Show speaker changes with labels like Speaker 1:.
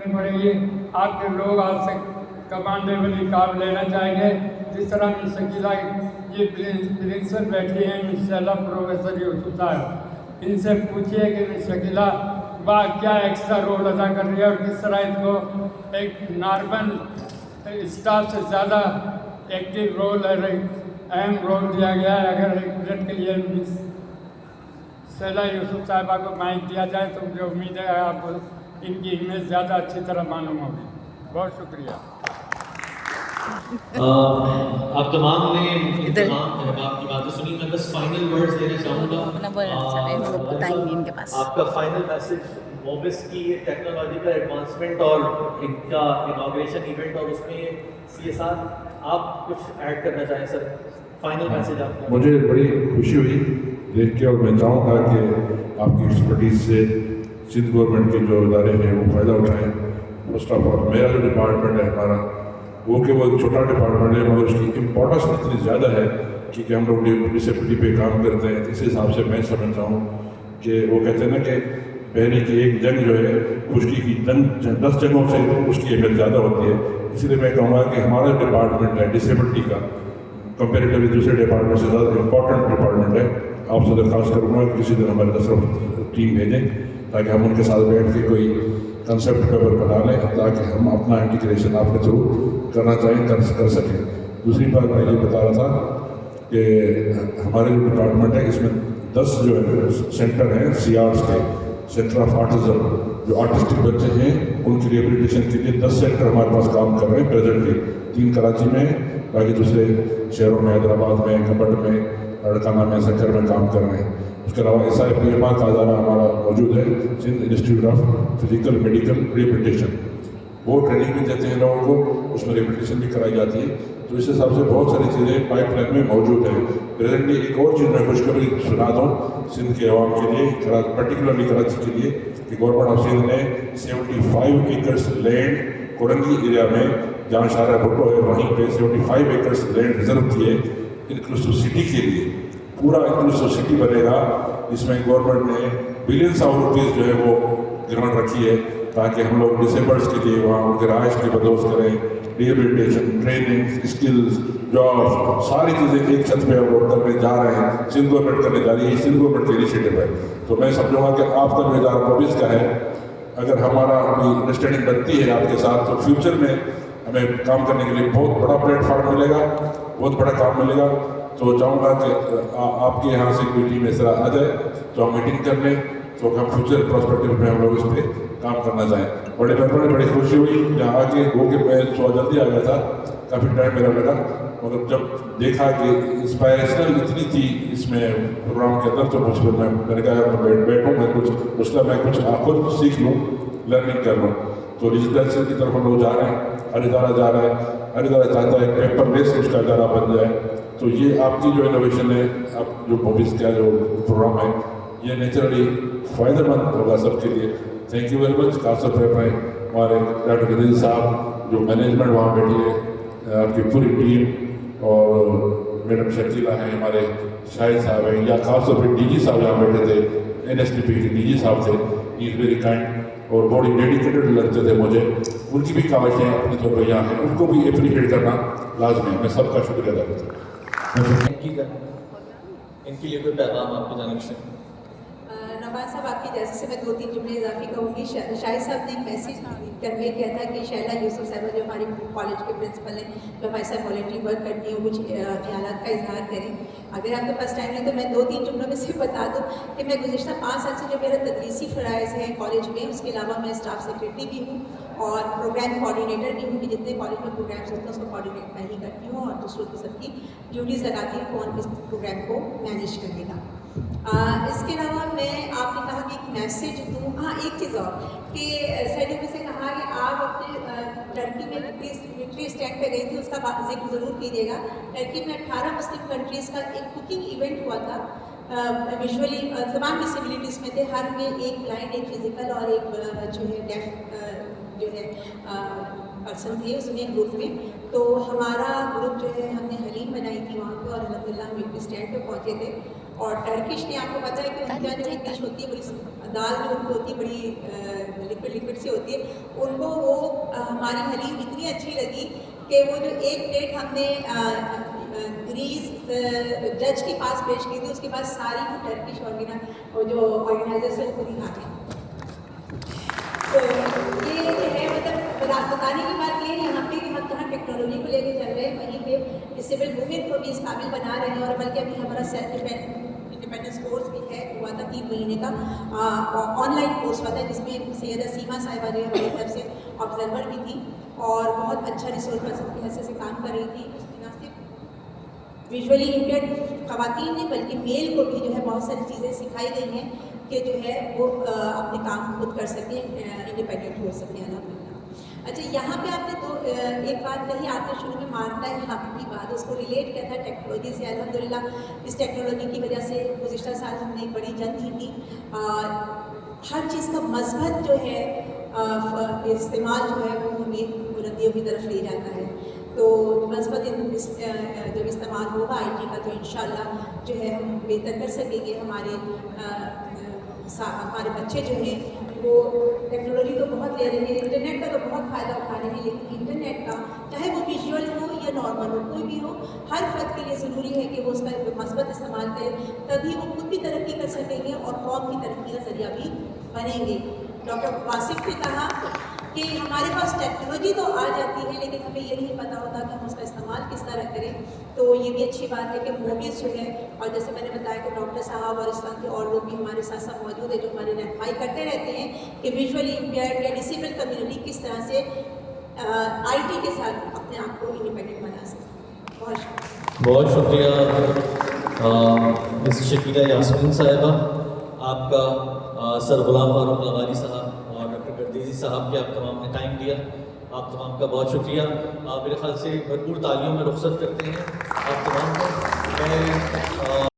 Speaker 1: करनी पड़ेगी। आपके लोग आपसे कमांडेबल काम लेना चाहेंगे। जिस तरह मिस शकीला ये प्रिंसिपल बैठी हैं इंशाल्लाह प्रोफेसर यूसुफ साहब, इनसे पूछिए कि मिस शकीला वाह क्या एक्स्ट्रा रोल अदा कर रही है और किस तरह इनको एक नॉर्मल स्टाफ से ज़्यादा एक्टिव रोल अहम रोल दिया गया है। अगर एक मिनट के लिए मिस शकीला यूसुफ साहिबा को माइक दिया जाए तो मुझे उम्मीद है आपको इनकी इमेज ज़्यादा अच्छी तरह मालूम होगी। बहुत शुक्रिया।
Speaker 2: आप तमाम ने आपकी बातें सुनी। मैं बस फाइनल वर्ड्स देना चाहूँगा। आपका फाइनल मैसेज मोबिस की ये टेक्नोलॉजिकल एडवांसमेंट और इनका इनॉग्रेशन इवेंट और उसमें CSR आप कुछ ऐड करना चाहें सर? फाइनल मैसेज आपका।
Speaker 3: मुझे बड़ी खुशी हुई देख के और मैं चाहूँगा कि आपकी एक्सपर्टीज से सिंध गवर्नमेंट के जो इदारे हैं वो फ़ायदा उठाएँ। फर्स्ट ऑफ ऑल मेरा जो डिपार्टमेंट है हमारा वो कि वो छोटा डिपार्टमेंट है मगर उसकी इम्पोर्टेंस इतनी ज़्यादा है कि हम लोग डिसेबिलिटी पे काम करते हैं। इस हिसाब से मैं समझता हूँ कि वो कहते हैं ना कि बहरी की एक जंग जो है खुशकी की 10 जंगों से उसकी अहमियत ज़्यादा होती है। इसलिए मैं कहूँगा कि हमारा डिपार्टमेंट है डिसेबिलिटी का कंपेरेटिवली दूसरे डिपार्टमेंट से ज़्यादा इम्पोर्टेंट डिपार्टमेंट है। आपसे दरख्वास्त करूँगा कि किसी दिन हमारे तरफ टीम भेजें ताकि हम उनके साथ बैठ के कोई कंसेप्ट पेपर बना लें ताकि हम अपना इंटीग्रेशन आपके थ्रू करना चाहें कर सकें। दूसरी बात मैं ये बता रहा था कि हमारे जो डिपार्टमेंट है इसमें 10 जो है सेंटर हैं CRs के, सेंटर ऑफ आर्टिज्म, जो आर्टिस्टिक बच्चे हैं उनकी रिहेबिलिटेशन के लिए 10 सेंटर हमारे पास काम कर रहे हैं प्रेजेंटली। 3 कराची में, बाकी दूसरे शहरों में हैदराबाद में, खबट में, लड़काना में, सेंटर में काम कर रहे हैं। उसके अलावा SIPMR का अदारा हमारा मौजूद है, Sindh institute of physical medical rehabilitation. वो ट्रेनिंग भी देते हैं लोगों को, उसमें रिहेबिलिटेशन भी कराई जाती है। तो इस हिसाब से बहुत सारी चीज़ें पाइपलाइन में मौजूद है। प्रेजेंटली एक और चीज़ मैं खुशखबरी सुना दूँ सिंध के अवाम के लिए, पर्टिकुलरली कराची के लिए, कि गवर्नमेंट ऑफ सिंध ने 75 एकर्स लैंड कोरंगी एरिया में जहाँ शारा भुट्टो है वहीं पे 75 एकर्स लैंड रिजर्व किए इंक्लूसिव सिटी के लिए। पूरा इंक्लूसिव सिटी बनेगा जिसमें गवर्नमेंट ने बिलियंस ऑफ रुपीज़ जो है वो ग्रांट रखी है ताकि हम लोग डिसेबल्स के लिए वहाँ उनके रहायश की बंदोबस्त करें, रिहेबिलिटेशन, ट्रेनिंग, स्किल्स, जॉब, सारी चीज़ें एक छत पे हम लोग करने जा रहे हैं। सिंध गवर्नमेंट करने जा रही है, सिंध गवर्नमेंट का इनिशिएटिव है। तो मैं समझूंगा कि आपका जो इदारा मोबिस का है, अगर हमारा अभी अंडरस्टैंडिंग बनती है आपके साथ तो फ्यूचर में हमें काम करने के लिए बहुत बड़ा प्लेटफॉर्म मिलेगा, बहुत बड़ा काम मिलेगा। तो चाहूँगा कि आपके यहाँ से कोई टीम इस तरह आ जाए तो हम मीटिंग कर लें तो हम फ्यूचर प्रोस्पेक्टिव में हम लोग इस पर काम करना चाहें। बड़े पेपर में बड़ी खुशी हुई यहाँ आके हो के मैं थोड़ा जल्दी आ गया था, काफ़ी टाइम मेरा लगा, मगर जब देखा कि इंस्पायरेशनल इतनी थी इसमें प्रोग्राम के अंदर तो मैंने कहा बैठूँ मैं कुछ खुद सीख लूँ, लर्निंग कर लूँ। तो डिजिटल की तरफ हम लोग जा रहे हैं, हर इदारा जा रहा है, हर इदारा चाहता है पेपरलेस उसका इदारा बन जाए। तो ये आपकी जो इनोवेशन है, आप जो मोबिस का जो प्रोग्राम है, ये नेचुरली फ़ायदेमंद होगा सबके लिए। Thank you very much. खासतौर पर हमारे डॉक्टर गदील साहब जो मैनेजमेंट वहाँ बैठी है, आपकी पूरी टीम और मैडम शकीला हैं, हमारे शाहिद साहब हैं, या खासतौर पर DG साहब यहाँ बैठे थे, NSDP के DG साहब थे, इज़ वेरी काइंड और बहुत डेडिकेटेड लगते थे मुझे। उनकी भी काविशें अपने तौर पर यहाँ हैं, उनको भी अप्रिशिएट करना लाजमी है। मैं सबका शुक्रिया अदा करता हूँ।
Speaker 2: इनके लिए कोई पैगाम आपकी जानिब से?
Speaker 4: नवाज साहब, आपकी जैसे से मैं 2-3 जुमले इजाफी कहूँगी। शाहिद साहब ने एक मैसेज कन्वे किया था कि शकीला यूसुफ साहिबा जो हमारे कॉलेज के प्रिंसिपल हैं, जो हमारे साथ वॉलंटरी वर्क करती हैं, कुछ ख्यालात का इजहार करें। अगर आपके पास टाइम है तो मैं 2-3 जुमलों में से बता दूँ कि मैं गुज़िश्ता 5 साल से जो मेरा तदरीसी फ़राइज़ है कॉलेज में, उसके अलावा मैं स्टाफ सेक्रेटरी भी हूँ और प्रोग्राम कोऑर्डिनेटर भी हूँ कि जितने कॉलेज में प्रोग्राम्स होते हैं उसको कोऑर्डिनेट मैं ही करती हूँ और दूसरों की सबकी ड्यूटीज़ लगाती हूँ कौन इस प्रोग्राम को मैनेज करेगा। इसके अलावा मैं आपने कहा कि एक मैसेज दूँ। हाँ, एक चीज़ और कि सैडी में से कहा कि आप अपने टर्की में विक्ट्री स्टैंड पे गई थी, उसका जिक्र ज़रूर कीजिएगा। टर्की में 18 मुस्लिम कंट्रीज़ का एक कुकिंग इवेंट हुआ था। विजुअली तमाम डिसेबिलिटीज़ में थे, हर में एक ब्लाइंड, एक फिज़िकल और एक जो है डेफ जो है पर्सन थे उसमें ग्रुप में। तो हमारा ग्रुप जो है हमने हलीम बनाई थी वहाँ पे और अल्हम्दुलिल्लाह हम विक्ट्री स्टैंड पे पहुँचे थे اور ٹرکش نے آپ کو پتہ ہے کہ ان کا جو ڈش ہوتی ہے بڑی دال جو ان کو ہوتی ہے بڑی لکوڈ سی ہوتی ہے، ان کو وہ ہماری حلیم اتنی اچھی لگی کہ وہ جو ایک پلیٹ ہم نے گریز جج کے پاس پیش کی تھی، اس کے بعد ساری ٹرکش وہ جو آرگنائزرس ہیں وہ دکھا کے، تو یہ جو ہے مطلب بتانے کی بات یہ ہے یہاں پہ کہ ہم جہاں ٹیکنالوجی کو لے کے چل رہے ہیں وہیں پہ سول وومن کو بھی اس قابل بنا رہے ہیں، اور بلکہ ابھی ہمارا سیلف انڈیپینڈنس کورس بھی ہے، ہوا تھا 3 مہینے کا آن لائن کورس ہوا تھا، جس میں سیدہ سیما صاحبہ جو ہے ہماری طرف سے آبزرور بھی تھی اور بہت اچھا ریسورس پرسن کی حیثیت سے کام کر رہی تھی. اس میں نہ صرف ویژولی امپیئرڈ خواتین نے بلکہ میل کو بھی جو ہے بہت ساری چیزیں سکھائی گئی ہیں کہ جو ہے وہ اپنے کام خود کر سکیں، انڈیپینڈنٹ ہو سکیں. الحمدللہ. اچھا یہاں پہ آپ نے ایک بات کہی، آپ نے شروع میں مانتا ہے یہاں کی بات، اس کو ریلیٹ کیا تھا ٹیکنالوجی سے. الحمدللہ اس ٹیکنالوجی کی وجہ سے گزشتہ سال ہم نے ایک بڑی جنگ کی تھی. ہر چیز کا مثبت جو ہے استعمال جو ہے وہ ہمیں بلندیوں کی طرف لے جاتا ہے. تو مثبت جب استعمال ہوگا آئی ٹی کا تو انشاءاللہ جو ہے ہم بہتر کر سکیں گے. ہمارے بچے جو ہیں وہ ٹیکنالوجی تو بہت لے رہے ہیں، انٹرنیٹ کا تو بہت فائدہ اٹھا رہے ہیں، لیکن انٹرنیٹ کا چاہے وہ ویژول ہو یا نارمل ہو، کوئی بھی ہو، ہر فرد کے لیے ضروری ہے کہ وہ اس کا مثبت استعمال کرے، تبھی وہ خود بھی ترقی کر سکیں گے اور قوم کی ترقی کا ذریعہ بھی بنیں گے. ڈاکٹر واصف نے کہا کہ ہمارے پاس ٹیکنالوجی تو آ جاتی ہے لیکن ہمیں یہ نہیں پتہ ہوتا کہ ہم اس کا استعمال کس طرح کریں. تو یہ بھی اچھی بات ہے کہ موویز جو ہے، اور جیسے میں نے بتایا کہ ڈاکٹر صاحب اور اس طرح کے اور لوگ بھی ہمارے ساتھ ساتھ موجود ہیں جو ہماری رہنمائی کرتے رہتے ہیں کہ ویژولی امپیئرڈ یا ڈسیبل کمیونٹی کس طرح سے آئی ٹی کے ساتھ اپنے آپ کو انڈیپینڈنٹ بنا سکتے.
Speaker 2: بہت شکریہ مس شکیلہ یاسمین صاحبہ. آپ کا سر غلام فاروق لغاری صاحب اور ڈاکٹر گردیزی صاحب کے آپ تمام نے ٹائم دیا، آپ تمام کا بہت شکریہ. میرے خیال سے بھرپور تالیوں میں رخصت کرتے ہیں آپ تمام کو. میں